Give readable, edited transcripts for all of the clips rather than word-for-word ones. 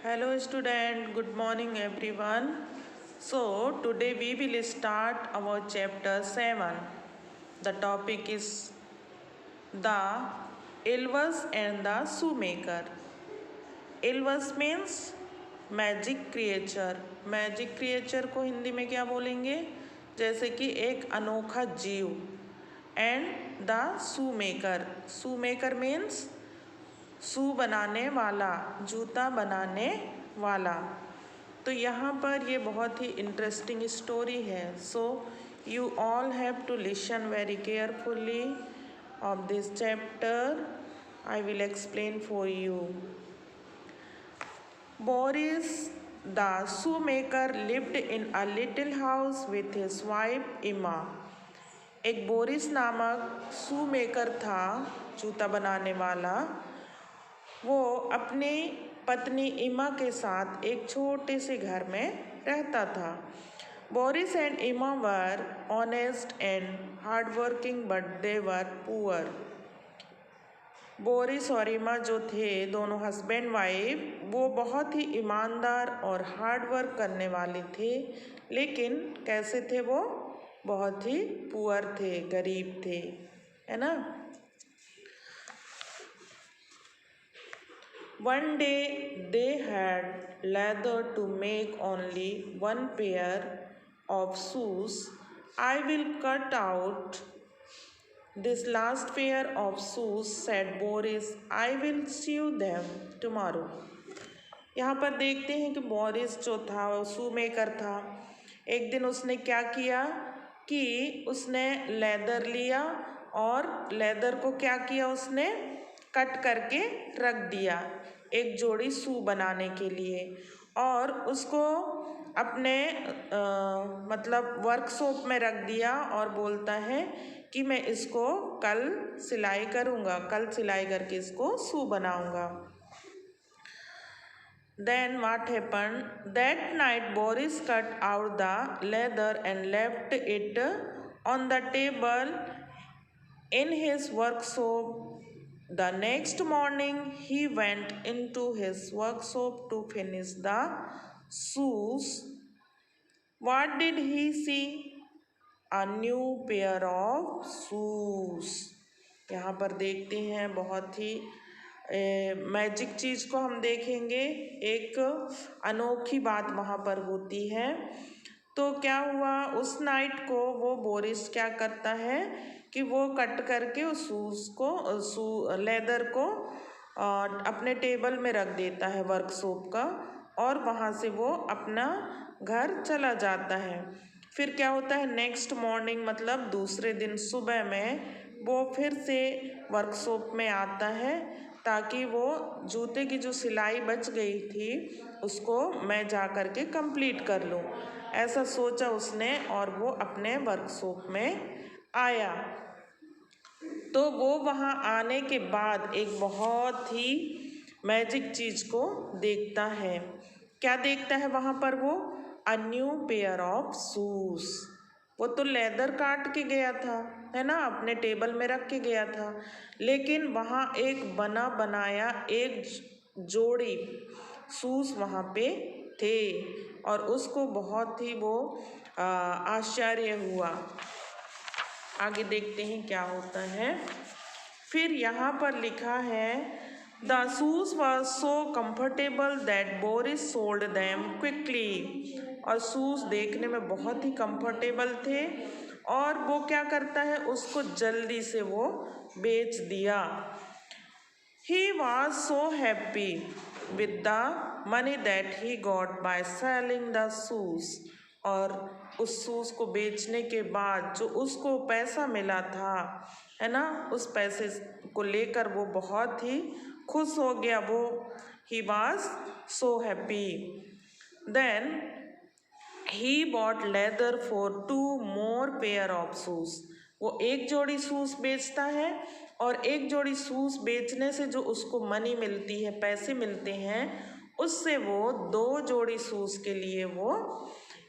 Hello student, good morning everyone. So today we will start our chapter 7. The topic is the Elves and the Shoemaker. Elves means magic creature. Magic creature को हिंदी में क्या बोलेंगे? जैसे कि एक अनोखा जीव. And the shoe maker. Shoe maker means shoe बनाने वाला, जूता बनाने वाला. तो यहाँ पर ये बहुत ही इंटरेस्टिंग स्टोरी है. So you all have to listen very carefully of this chapter. I will explain for you. Boris the shoemaker lived in a little house with his wife Emma. एक बोरिस नामक शू maker था, जूता बनाने वाला. वो अपनी पत्नी इमा के साथ एक छोटे से घर में रहता था. Boris and Emma were honest and hard working but they were poor. Boris और इमा जो थे, दोनों हस्बैंड वाइफ, वो बहुत ही ईमानदार और हार्ड वर्क करने वाले थे. लेकिन कैसे थे वो? बहुत ही पुअर थे, गरीब थे, है ना. One day they had leather to make only one pair of shoes. I will cut out this last pair of shoes, said Boris. I will sew them tomorrow. यहाँ पर देखते हैं कि बोरिस जो था, वो शू मेकर था. एक दिन उसने क्या किया कि उसने लेदर लिया और लेदर को क्या किया, उसने कट करके रख दिया एक जोड़ी शू बनाने के लिए. और उसको अपने मतलब वर्कशॉप में रख दिया और बोलता है कि मैं इसको कल सिलाई करूँगा, कल सिलाई करके इसको शू बनाऊँगा. Then what happened? That night Boris cut out the leather and left it on the table in his workshop. The next morning he went into his workshop to finish the shoes. What did he see? A new pair of shoes. यहाँ पर देखते हैं बहुत ही magic चीज़ को हम देखेंगे. एक अनोखी बात वहाँ पर होती है. तो क्या हुआ, उस नाइट को वो बोरिस क्या करता है कि वो कट करके उस शूज़ को, लेदर को अपने टेबल में रख देता है वर्कशॉप का, और वहाँ से वो अपना घर चला जाता है. फिर क्या होता है, नेक्स्ट मॉर्निंग मतलब दूसरे दिन सुबह में वो फिर से वर्कशॉप में आता है ताकि वो जूते की जो सिलाई बच गई थी उसको मैं जा कर के कंप्लीट कर लूँ. ऐसा सोचा उसने और वो अपने वर्कशॉप में आया. तो वो वहाँ आने के बाद एक बहुत ही मैजिक चीज़ को देखता है. क्या देखता है वहाँ पर वो? A new pair of shoes. वो तो लेदर काट के गया था, है ना, अपने टेबल में रख के गया था, लेकिन वहाँ एक बना बनाया एक जोड़ी शूज़ वहाँ पे थे और उसको बहुत ही वो आश्चर्य हुआ. आगे देखते हैं क्या होता है. फिर यहाँ पर लिखा है The shoes were so comfortable that Boris sold them quickly. और शूज़ देखने में बहुत ही कंफर्टेबल थे और वो क्या करता है, उसको जल्दी से वो बेच दिया. He was so happy with the money that he got by selling the shoes. और उस शूज़ को बेचने के बाद जो उसको पैसा मिला था, है ना, उस पैसे को लेकर वो बहुत ही खुश हो गया. वो he was so happy. Then he bought leather for 2 more pair of shoes. वो एक जोड़ी शूज़ बेचता है और एक जोड़ी शूज़ बेचने से जो उसको मनी मिलती है, पैसे मिलते हैं, उससे वो 2 जोड़ी शूज़ के लिए वो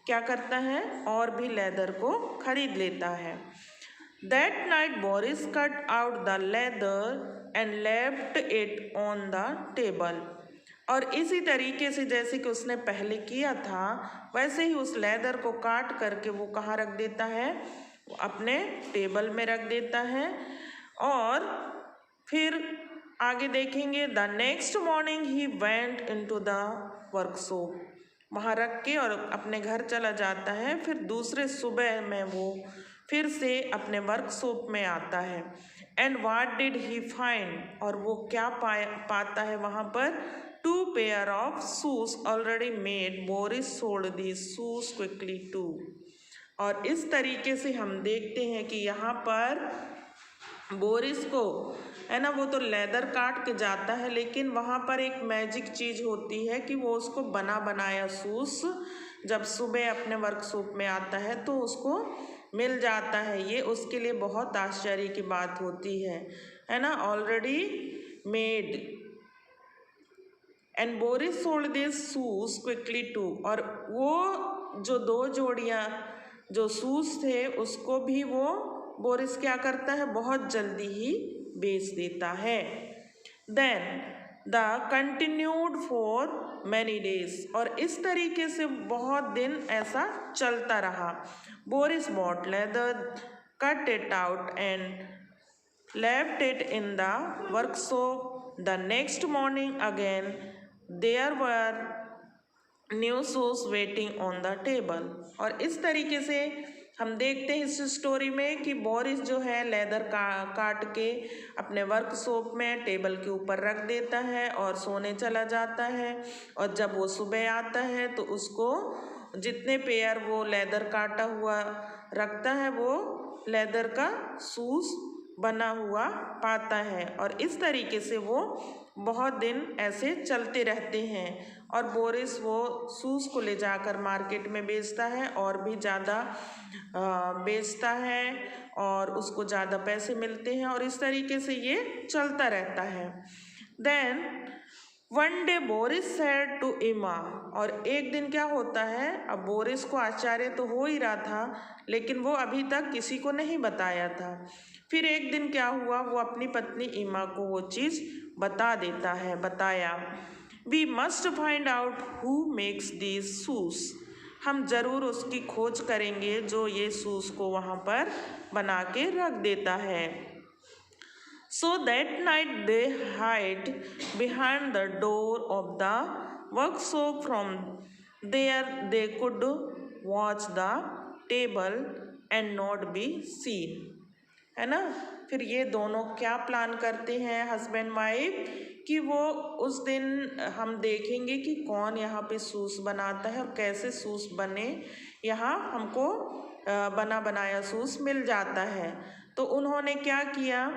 क्या करता है, और भी लेदर को खरीद लेता है. That night Boris cut out the leather and left it on the table. और इसी तरीके से जैसे कि उसने पहले किया था वैसे ही उस लेदर को काट करके वो कहाँ रख देता है, अपने टेबल में रख देता है। और फिर आगे देखेंगे, the next morning he went into the workshop, वहाँ रख के और अपने घर चला जाता है। फिर दूसरे सुबह में वो फिर से अपने वर्कशॉप में आता है। And what did he find, और वो क्या पाता है वहाँ पर, 2 pair of shoes already made, Boris sold these shoes quickly too. और इस तरीके से हम देखते हैं कि यहाँ पर बोरिस को है ना, वो तो लेदर काट के जाता है लेकिन वहाँ पर एक मैजिक चीज़ होती है कि वो उसको बना बनाया शूज़ जब सुबह अपने वर्कशॉप में आता है तो उसको मिल जाता है। ये उसके लिए बहुत आश्चर्य की बात होती है ना, already made. And Boris sold this shoes quickly too, और वो जो 2 जोड़ियाँ जो शूज़ थे उसको भी वो बोरिस क्या करता है, बहुत जल्दी ही बेच देता है। Then the continued for many days, और इस तरीके से बहुत दिन ऐसा चलता रहा। Boris bought leather, cut it out and left it in the workshop. The next morning again there were new shoes waiting on the table। और इस तरीके से हम देखते हैं इस स्टोरी में कि बोरिस जो है लेदर काट के अपने वर्कशॉप में टेबल के ऊपर रख देता है और सोने चला जाता है। और जब वो सुबह आता है तो उसको जितने पेयर वो लेदर काटा हुआ रखता है वो लेदर का शूज़ बना हुआ पाता है। और इस तरीके से वो बहुत दिन ऐसे चलते रहते हैं। और बोरिस वो शूज़ को ले जाकर मार्केट में बेचता है और भी ज़्यादा बेचता है और उसको ज़्यादा पैसे मिलते हैं और इस तरीके से ये चलता रहता है। Then one day Boris said to Emma, और एक दिन क्या होता है, अब बोरिस को आश्चर्य तो हो ही रहा था लेकिन वो अभी तक किसी को नहीं बताया था। फिर एक दिन क्या हुआ, वो अपनी पत्नी इमा को वो चीज़ बताया। We must find out who makes these shoes, हम ज़रूर उसकी खोज करेंगे जो ये शूज़ को वहाँ पर बना के रख देता है। So that night they hid behind the door of the workshop. From there they could watch the table and not be seen, है ना। फिर ये दोनों क्या प्लान करते हैं हस्बैंड वाइफ कि वो उस दिन हम देखेंगे कि कौन यहाँ पे शूज़ बनाता है और कैसे शूज़ बने, यहाँ हमको बना बनाया शूज़ मिल जाता है। तो उन्होंने क्या किया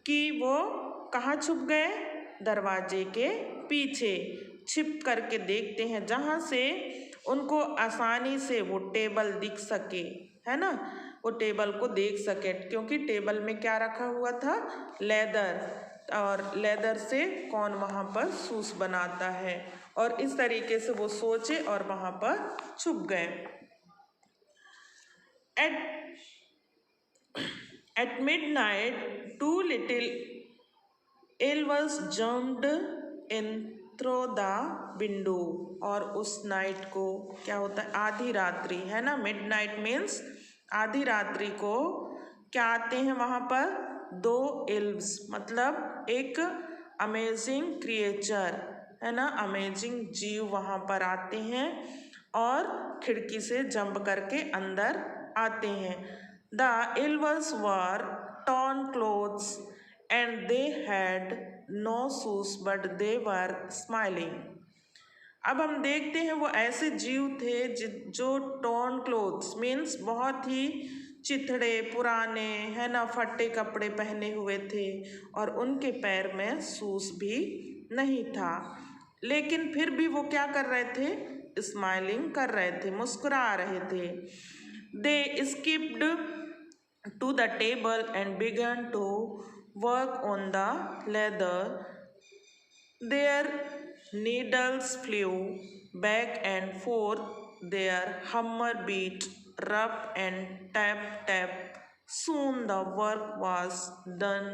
कि वो कहाँ छुप गए, दरवाजे के पीछे छिप करके देखते हैं जहाँ से उनको आसानी से वो टेबल दिख सके, है ना, वो टेबल को देख सके क्योंकि टेबल में क्या रखा हुआ था, लेदर, और लेदर से कौन वहाँ पर शूज़ बनाता है। और इस तरीके से वो सोचे और वहाँ पर छुप गए। At midnight, 2 little elves jumped in through the window, और उस नाइट को क्या होता है, आधी रात्रि, है ना, मिडनाइट मीन्स आधी रात्रि को क्या आते हैं वहाँ पर, 2 एल्व्स, मतलब एक अमेजिंग क्रिएचर, है ना, अमेजिंग जीव वहाँ पर आते हैं और खिड़की से जंप करके अंदर आते हैं। The elves were torn clothes and they had no shoes but they were smiling। अब हम देखते हैं वो ऐसे जीव थे जो टॉर्न क्लोथ्स मीन्स बहुत ही चिथड़े पुराने, है ना, फटे कपड़े पहने हुए थे और उनके पैर में शूज भी नहीं था, लेकिन फिर भी वो क्या कर रहे थे, स्माइलिंग कर रहे थे, मुस्कुरा रहे थे। दे skipped to the table and began to work on the leather. Their needles flew back and forth, their hammer beat rough and tap tap. Soon the work was done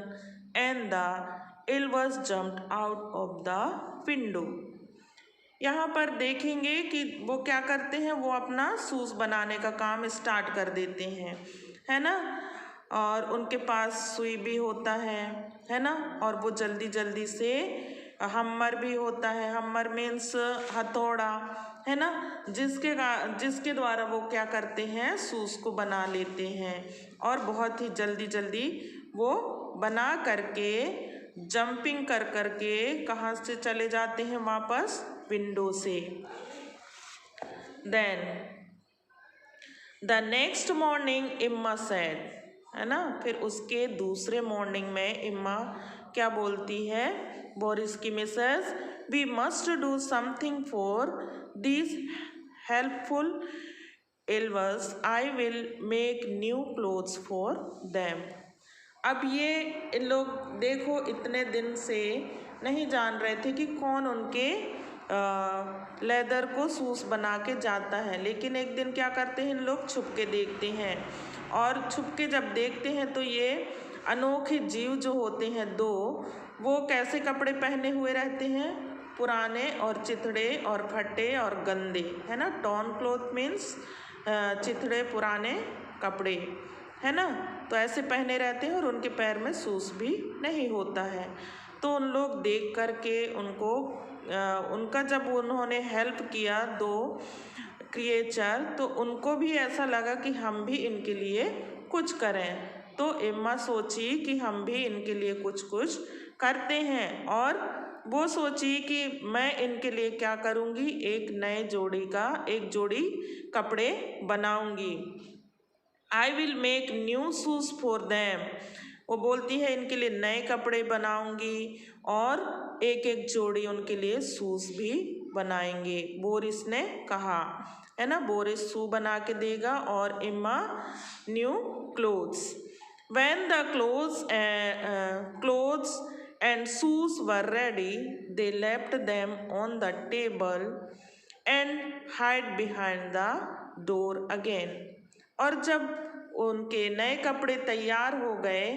and the elves jumped out of the window। यहाँ पर देखेंगे कि वो क्या करते हैं, वो अपना शूज़ बनाने का काम स्टार्ट कर देते हैं, है ना। और उनके पास सुई भी होता है ना। और वो जल्दी जल्दी से हम्मर भी होता है, हम्मर मीन्स हथौड़ा, है ना, जिसके द्वारा वो क्या करते हैं, शूज़ को बना लेते हैं। और बहुत ही जल्दी जल्दी वो बना करके जंपिंग कर करके कहाँ से चले जाते हैं, वापस विंडो से। Then the next morning Emma said, है ना, फिर उसके दूसरे मॉर्निंग में इम्मा क्या बोलती है, बोरिस की missus, we must do something for this helpful elves, I will make new clothes for them. अब ये इन लोग देखो इतने दिन से नहीं जान रहे थे कि कौन उनके लेदर को शूज़ बना के जाता है, लेकिन एक दिन क्या करते हैं, इन लोग छुप के देखते हैं। और छुप के जब देखते हैं तो ये अनोखे जीव जो होते हैं दो, वो कैसे कपड़े पहने हुए रहते हैं, पुराने और चिथड़े और फटे और गंदे, है ना। टॉर्न क्लॉथ मीन्स चिथड़े पुराने कपड़े, है ना। तो ऐसे पहने रहते हैं और उनके पैर में शूज़ भी नहीं होता है। तो उन लोग देख कर के उनको उनका जब उन्होंने हेल्प किया दो क्रिएचर, तो उनको भी ऐसा लगा कि हम भी इनके लिए कुछ करें। तो इम्मा सोची कि हम भी इनके लिए कुछ कुछ करते हैं, और वो सोची कि मैं इनके लिए क्या करूँगी, एक जोड़ी कपड़े बनाऊँगी। आई will make new shoes for them, वो बोलती है इनके लिए नए कपड़े बनाऊंगी और एक एक जोड़ी उनके लिए शूज़ भी बनाएंगे, बोरिस ने कहा, है ना। बोरिस शू बना के देगा और Emma new clothes. When the clothes and shoes were ready, they left them on the table and hide behind the door again. और जब उनके नए कपड़े तैयार हो गए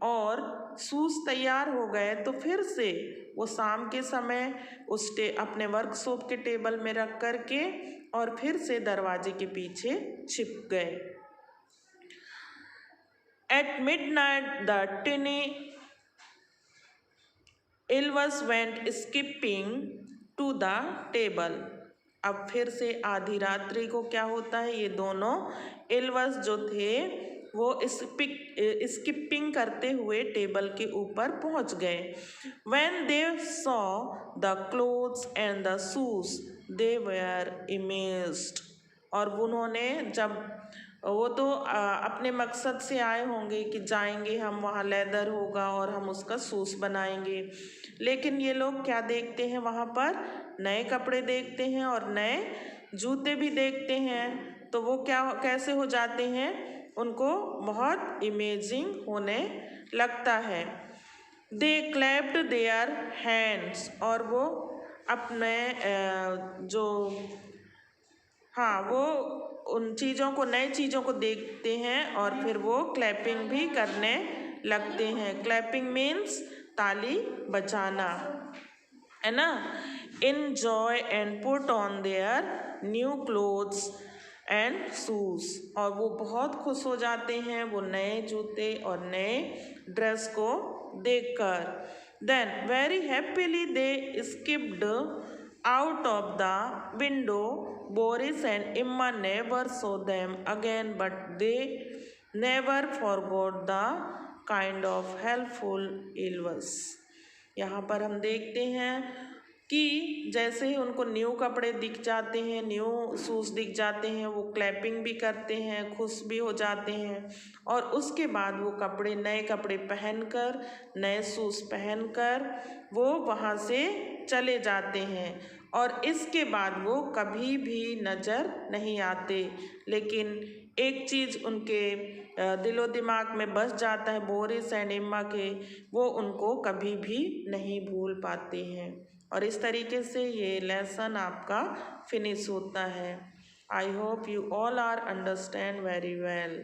और शूज़ तैयार हो गए, तो फिर से वो शाम के समय अपने वर्कशॉप के टेबल में रख कर के और फिर से दरवाजे के पीछे छिप गए। At midnight the tiny elves went skipping to the table. अब फिर से आधी रात्रि को क्या होता है, ये दोनों एल्व्स जो थे वो स्किपिंग करते हुए टेबल के ऊपर पहुंच गए। When they saw the clothes and the shoes they were amazed. और उन्होंने जब वो तो अपने मकसद से आए होंगे कि जाएंगे हम, वहाँ लेदर होगा और हम उसका शूज़ बनाएंगे, लेकिन ये लोग क्या देखते हैं, वहाँ पर नए कपड़े देखते हैं और नए जूते भी देखते हैं। तो वो कैसे हो जाते हैं, उनको बहुत इमेजिंग होने लगता है। दे क्लैप्ड देयर हैंड्स, और वो अपने वो उन चीज़ों को, नए चीज़ों को देखते हैं और फिर वो क्लैपिंग भी करने लगते हैं। क्लैपिंग मीन्स ताली बजाना, है ना। Enjoy and put on their new clothes and shoes, और वो बहुत खुश हो जाते हैं वो नए जूते और नए ड्रेस को देखकर। Then very happily they skipped out of the window. Boris and Emma never saw them again, but they never forgot the kind of helpful elves. यहाँ पर हम देखते हैं कि जैसे ही उनको न्यू कपड़े दिख जाते हैं, न्यू शूज़ दिख जाते हैं, वो क्लैपिंग भी करते हैं, खुश भी हो जाते हैं, और उसके बाद वो नए कपड़े पहनकर, नए शूज़ पहनकर वो वहाँ से चले जाते हैं, और इसके बाद वो कभी भी नज़र नहीं आते। लेकिन एक चीज़ उनके दिलो दिमाग में बस जाता है, बोरिस एंड एम्मा के, वो उनको कभी भी नहीं भूल पाते हैं। और इस तरीके से ये लेसन आपका फिनिश होता है। I hope you all are understand very well.